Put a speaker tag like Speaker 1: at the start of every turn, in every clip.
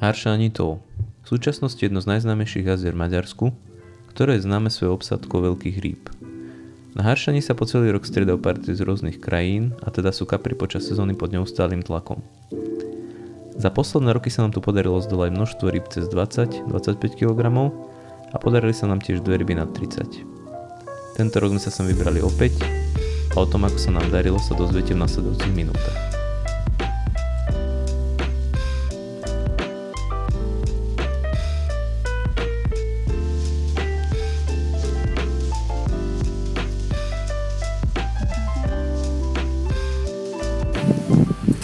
Speaker 1: Haršánitov. V súčasnosti jedno z najznámejších jazier v Maďarsku, ktoré je známe svojou obsadkou veľkých rýb. Na Haršani sa po celý rok striedajú partie z rôznych krajín a teda sú kapry počas sezóny pod neustálym tlakom. Za posledné roky sa nám tu podarilo zdolať množstvo rýb cez 20-25 kg a podarili sa nám tiež 2 ryby nad 30. Tento rok sme sa sem vybrali opäť a o tom, ako sa nám darilo, sa dozviete v nasledujúcich minútach.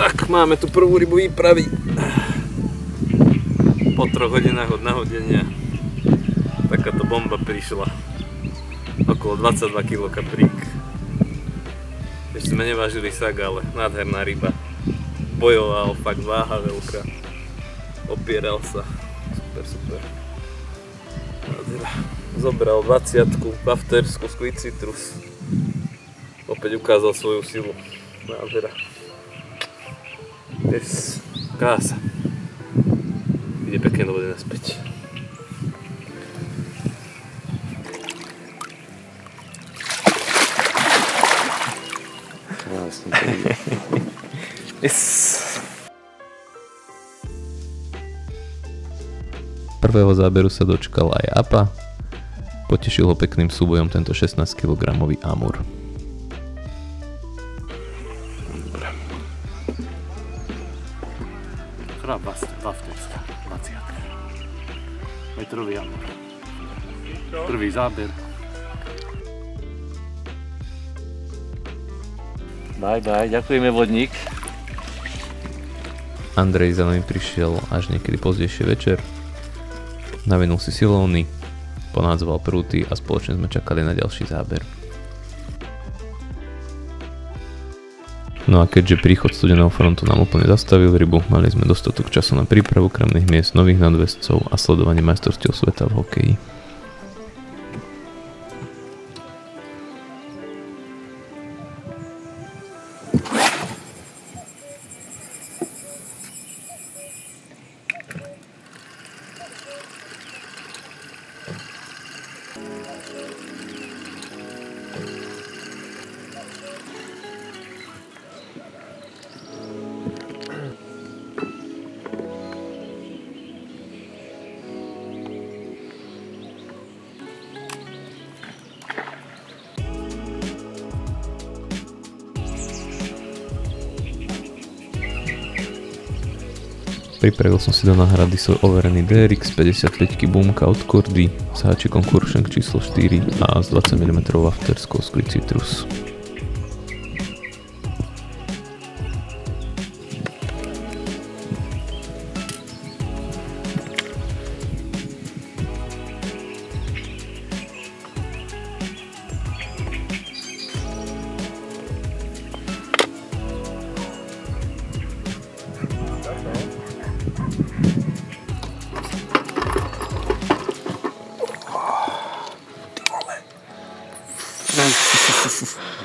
Speaker 1: Tak, máme tu prvú rybu výpravy. Po 3 hodinách od nahodenia takáto bomba prišla. Okolo 22 kg kaprík. Ešte sme nevážili sak, ale nádherná ryba. Bojoval, fakt váha veľká. Opieral sa. Super, super. Nádhera. Zobral 20-ku, baftersku, Squid Citrus. Opäť ukázal svoju silu. Nádhera. Yes, krása. Ide pekne do vody naspäť.
Speaker 2: Krásne to ide.
Speaker 1: Yes. Prvého záberu sa dočkal aj Apa. Potešil ho pekným súbojom tento 16 kg amur.
Speaker 2: Bafterská, 20. Metrový amur. Prvý záber. Bye, ďakujeme vodník.
Speaker 1: Andrej za nami prišiel až niekedy pozdejšie večer. Navinul si silovny, ponádzoval prúty a spoločne sme čakali na ďalší záber. No a keďže príchod studeného frontu nám úplne zastavil rybu, mali sme dostatok času na prípravu krmných miest, nových nadväzcov a sledovanie majstrovstiev sveta v hokeji. Pripravil som si do náhrady svoj overený DRX 55 Boomka od Kordy s háčikom Kuršenk číslo 4 a s 20 mm wafterskou Squid Citrus.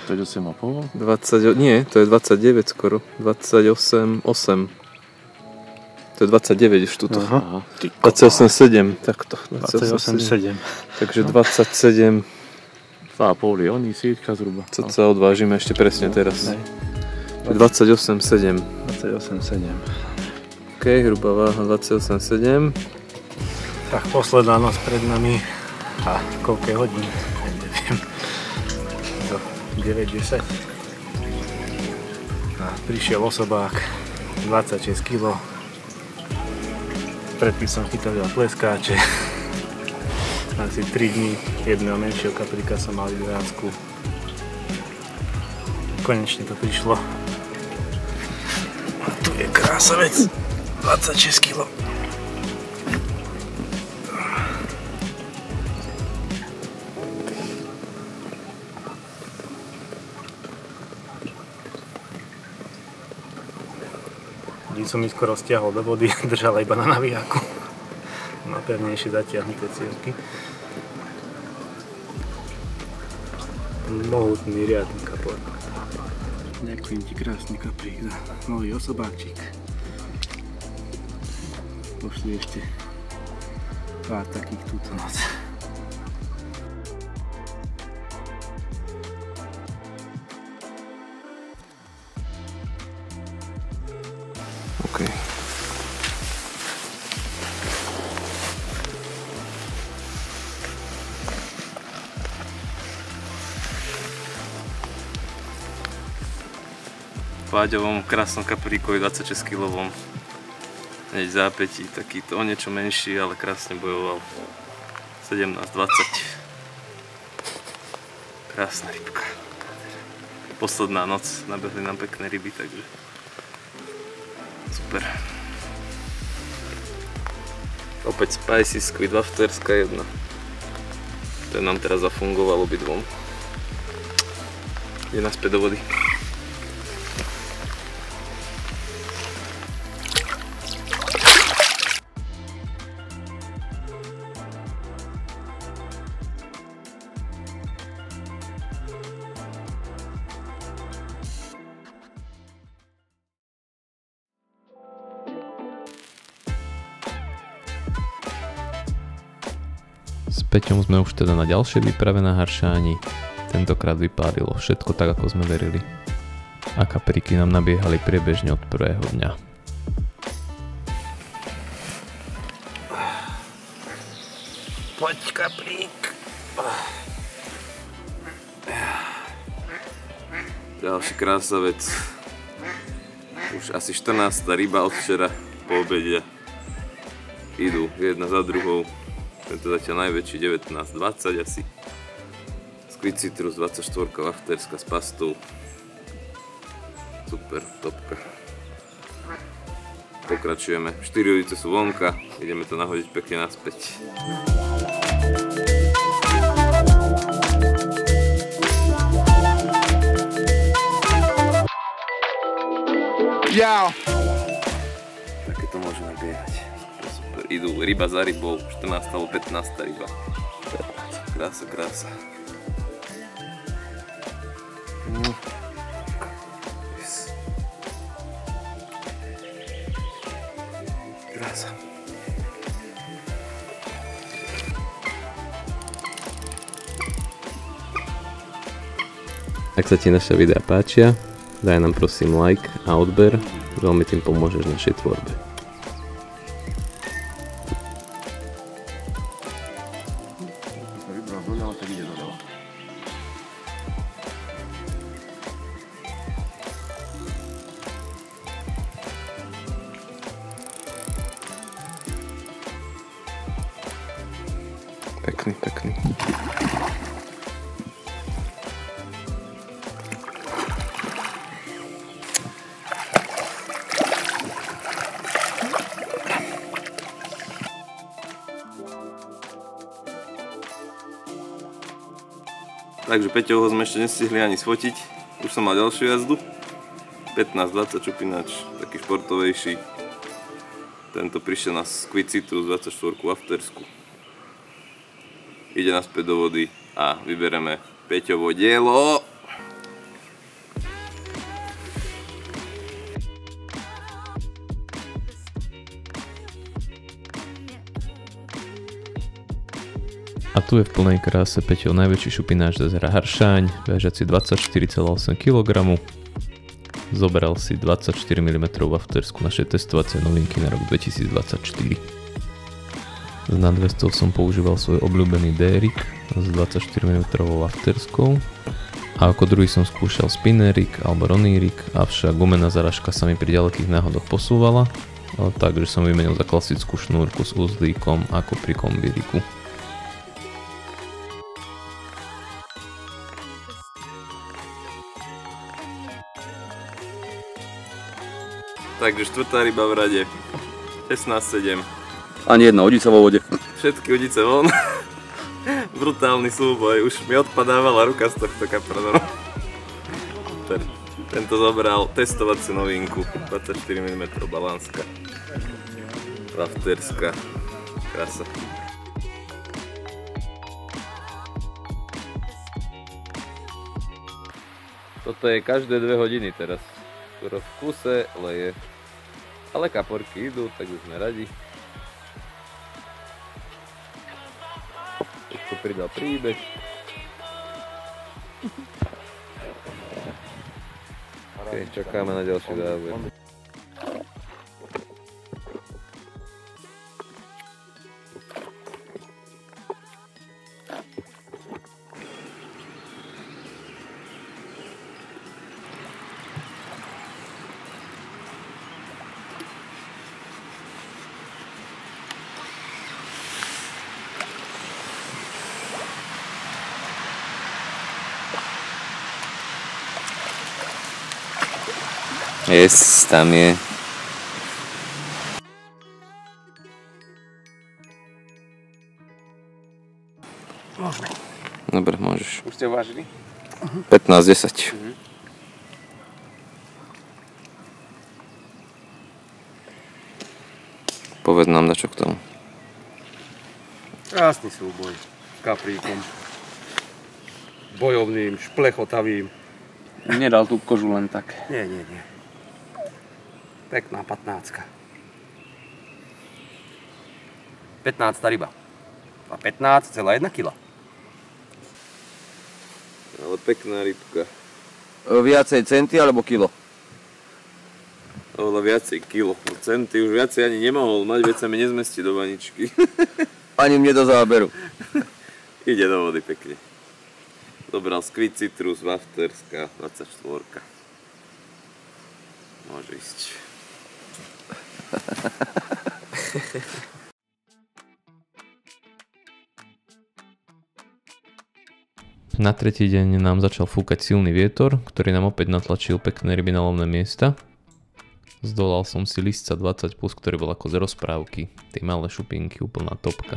Speaker 2: To je 8,5?
Speaker 1: 20, nie, to je 29 skoro. 28,8. To je 29 už tuto. 28,7, takto.
Speaker 2: 28,7.
Speaker 1: Takže 27.
Speaker 2: 2,5 lióny, síťka zhruba.
Speaker 1: Co sa odvážime ešte presne teraz. 28,7.
Speaker 2: 28,7.
Speaker 1: OK, hrubá váha 28,7.
Speaker 2: Tak posledná noc pred nami. A koľko je hodín? Neviem. 9-10. A prišiel osobák 26 kg. Predtým som chytal pleskáče. Asi 3 dní jedného menšieho kaprika som mal vyhrázku. Konečne to prišlo. A tu je krásavec. 26 kg. Dík som mi skoro stiahol do vody, držala iba na navijáku. Má pevnejšie zatiahnuté cievky. Mohutný riadny kapor. Ďakujem ti, krásny kaprík, za nový osobáčik. pošli ešte pár takých túto noc.
Speaker 1: OK. Páďovom krásnom kapríkovi 26 kilovom. Hneď v zápätí, takýto o niečo menší, ale krásne bojoval. 17-20. Krásna rybka. Posledná noc, nabehli nám pekné ryby, takže super. Opäť spicy squid, wafterská jedna. To nám teraz zafungovalo obidvom. Je naspäť do vody. S Peťom sme už teda na ďalšej výprave na Haršáni. Tentokrát vypálilo všetko tak, ako sme verili. A kapríky nám nabiehali priebežne od prvého dňa.
Speaker 2: Poď kaprík.
Speaker 1: Ďalší krásavec. Už asi 14. ryba od včera po obede. Idú jedna za druhou. Tento zatiaľ najväčší 19-20 asi. Squid Citrus 24 wafterská s pastou. Super, topka. Pokračujeme. 4 ulice sú vonka. Ideme to nahodiť pekne naspäť.
Speaker 2: Jau!
Speaker 1: Také to môže nabiehať. Super. Idú ryba za rybou. 14. alebo 15. ryba. Krása, krása. Krása. Ak sa ti naše videá páčia, daj nám prosím like a odber, veľmi tým pomôžeš našej tvorbe. Pekný, pekný. Takže Peťovho sme ešte nestihli ani sfotiť. Už som mal ďalšiu jazdu. 15-20 čupinač, taký športovejší. Tento prišiel na Squid Citrus 24 waftersku. Ide naspäť do vody a vybereme Peťovo dielo. A tu je v plnej kráse Peťov najväčší šupináč z jazera Haršáň, vážiaci 24,8 kg. Zobral si 24 mm waftersku našej testovacej novinky na rok 2024. Z nadvestou som používal svoj obľúbený D-rig s 24 mm wafterskou a ako druhý som skúšal spinner rig alebo ronny rig, avšak gumená zaražka sa mi pri ďalekých náhodoch posúvala, takže som vymenil za klasickú šnúrku s uzlíkom ako pri kombi rigu. Takže štvrtá ryba v rade, 16-7.
Speaker 3: Ani jedna odica vo vode.
Speaker 1: Všetky udice von. Brutálny súboj, už mi odpadávala ruka z tohto kapra. Super. Tento zobral testovaciu novinku, 24 mm balánska. Wafterská. Krása. Toto je každé 2 hodiny teraz, skoro v kuse leje. Ale kaporky idú, tak už sme radi. ešte pridal príbeh. Okay, čakáme na ďalší záber. Yes, tam je.
Speaker 2: Môžeme.
Speaker 1: Dobre, môžeš.
Speaker 2: Už ste uvážili?
Speaker 1: 15-10. Povedz nám dačo k tomu.
Speaker 3: Krásny súboj s kapríkom. Bojovným, šplechotavým.
Speaker 2: Nedal tú kožu len tak.
Speaker 3: Nie. Pekná 15. 15 ryba. A 15,1 kg.
Speaker 1: Ale pekná rybka.
Speaker 3: Viacej centy alebo kilo?
Speaker 1: Oveľa viacej kilo. Centy už viacej ani nemohol mať, veď sa mi nezmestí do vaničky.
Speaker 3: Ani mne do záberu.
Speaker 1: Ide do vody pekne. Dobral Squid Citrus, Wafterská, 24. Môže ísť. Na tretí deň nám začal fúkať silný vietor, ktorý nám opäť natlačil pekné ryby na lovné miesta. Zdolal som si lisca 20+, ktorý bol ako z rozprávky. Tie malé šupinky, úplná topka.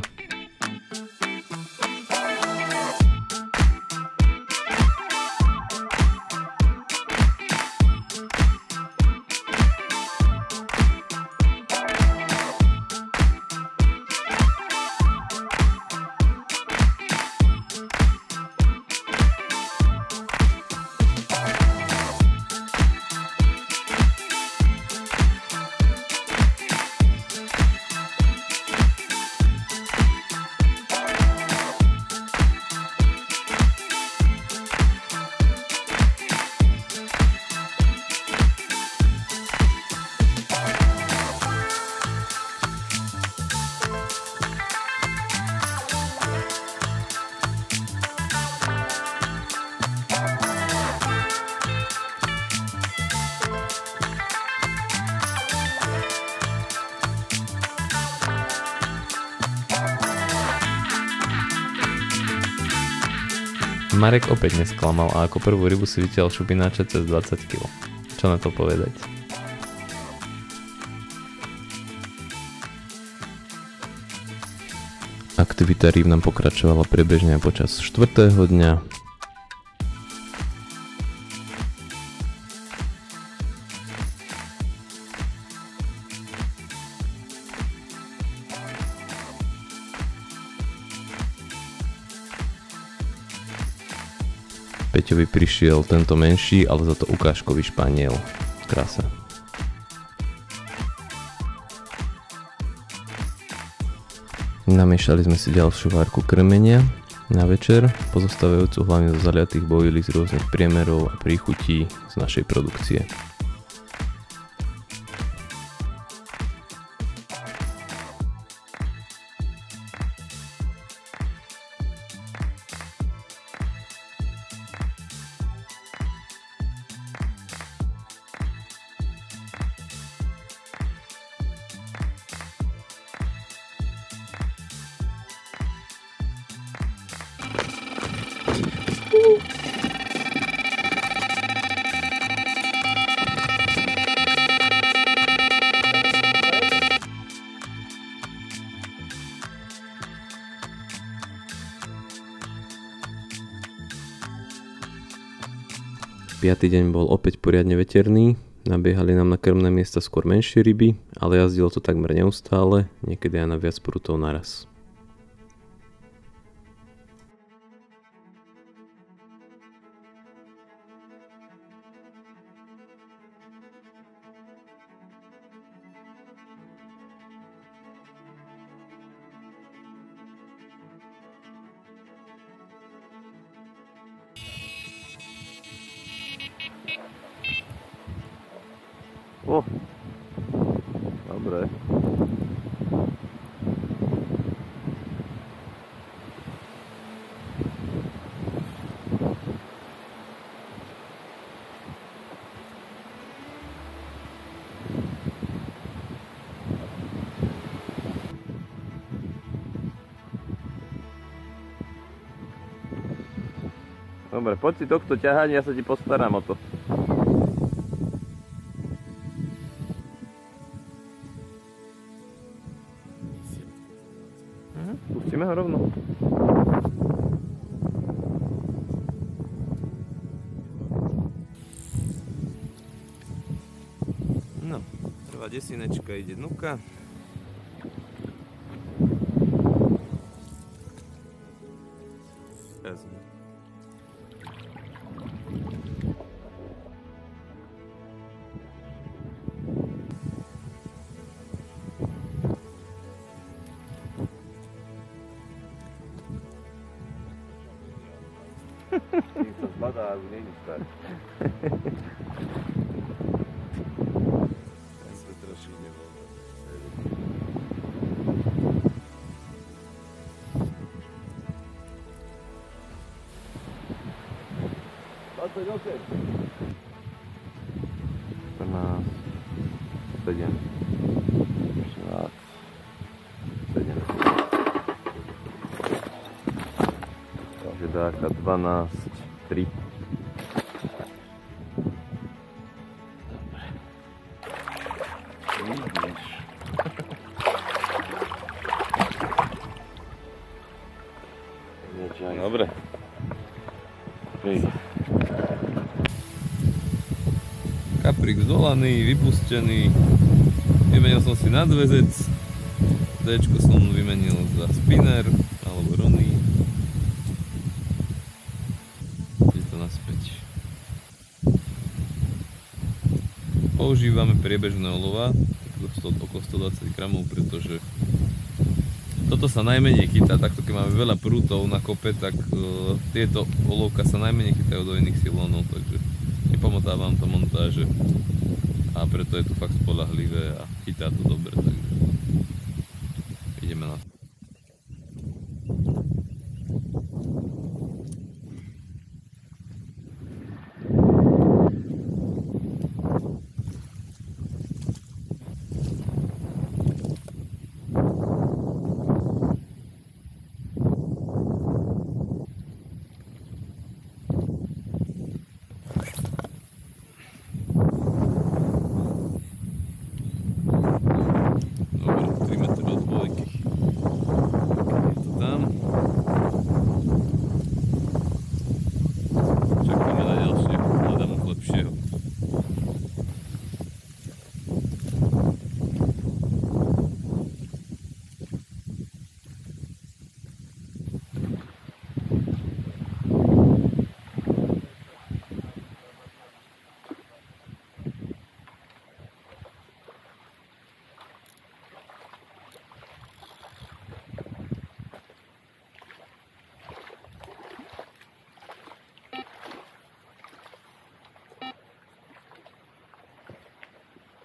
Speaker 1: Marek opäť nesklamal a ako prvú rybu si vytiaľ šupináča cez 20 kg. Čo na to povedať? Aktivita rýb nám pokračovala priebežne aj počas 4. dňa. Peťovi prišiel tento menší, ale za to ukážkový španiel. Krása. Namiešali sme si ďalšiu várku krmenia na večer, pozostávajúcu hlavne zo zaliatých bojilí z rôznych priemerov a príchutí z našej produkcie. Piatý deň bol opäť poriadne veterný, nabiehali nám na krmné miesta skôr menšie ryby, ale jazdilo to takmer neustále, niekedy aj na viac prútov naraz. O, dobre. Dobre, poď si tohto ťahať, ja sa ti postaram o to. Pustíme ho rovno. No, prvá desinečka ide dnuka. Krásne.
Speaker 3: Tým sa zbadá a už nie je stať.
Speaker 1: Ja sa trošku nebol. Sedem. 7. Takže dáka 12, 3. Vidíš. Dobre. Kaprík zdolaný, vypustený. Vymenil som si nadväzec. D-čko som vymenil za spinner alebo Rony. Je to naspäť. Používame priebežné olova, okolo 120 gramov, pretože toto sa najmenej chytá. Takto keď máme veľa prútov na kope, tak tieto olovka sa najmenej chytajú do iných silónov, takže nepomotávam to montáže a preto je to fakt spoľahlivé a chytá to dobre, takže ideme na to.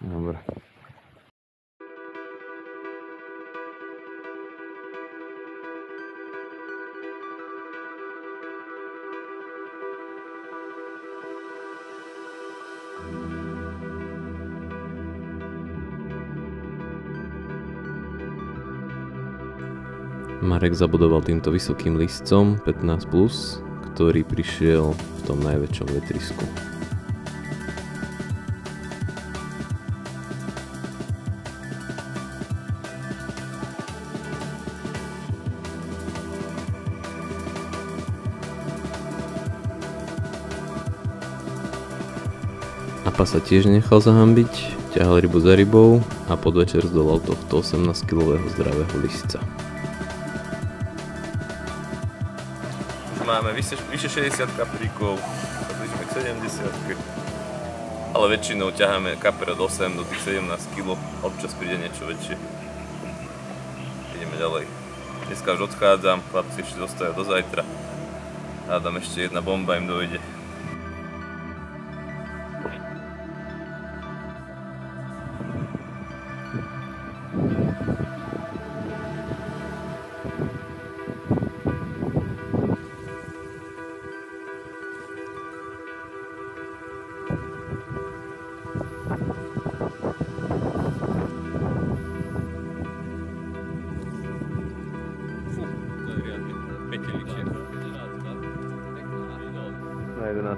Speaker 1: Dobre. Marek zabudoval týmto vysokým listcom 15+, ktorý prišiel v tom najväčšom vetrisku. Apa sa tiež nechal zahambiť, ťahal rybu za rybou a podvečer zdolal tohto 18-kilového zdravého listca. Už máme vyše 60 kapríkov, blížime k 70, ale väčšinou ťaháme kapre od 8 do tých 17 kg, občas príde niečo väčšie. Ideme ďalej. Dneska už odchádzam, chlapci ešte zostajú do zajtra. Hádam ešte jedna bomba im dojde.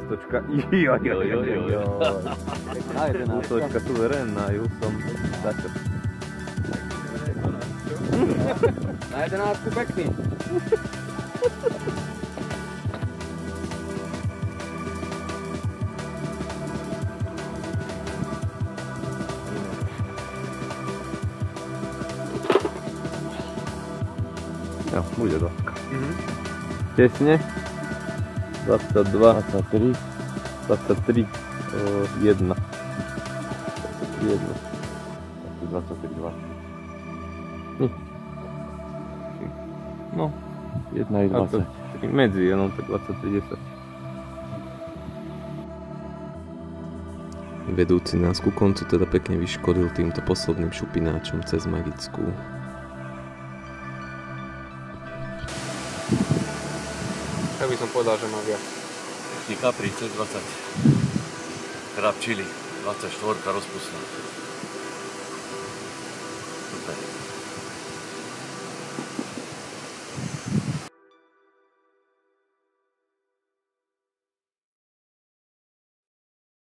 Speaker 3: Ústočka, ústočka suverénna, ju som začal.
Speaker 4: Na 11 pekný.
Speaker 3: Jo, bude to. Tesne. 22, 23, 23, 1. 23, 2. No, 1 i 20. Medzi, jenom tak 23, 10.
Speaker 1: Vedúci nás ku koncu teda pekne vyškodil týmto posledným šupináčom cez Magickú.
Speaker 4: Tak by som povedal, že má viac.
Speaker 3: Capri C20. Krab chili, 24 rozpustná. Super.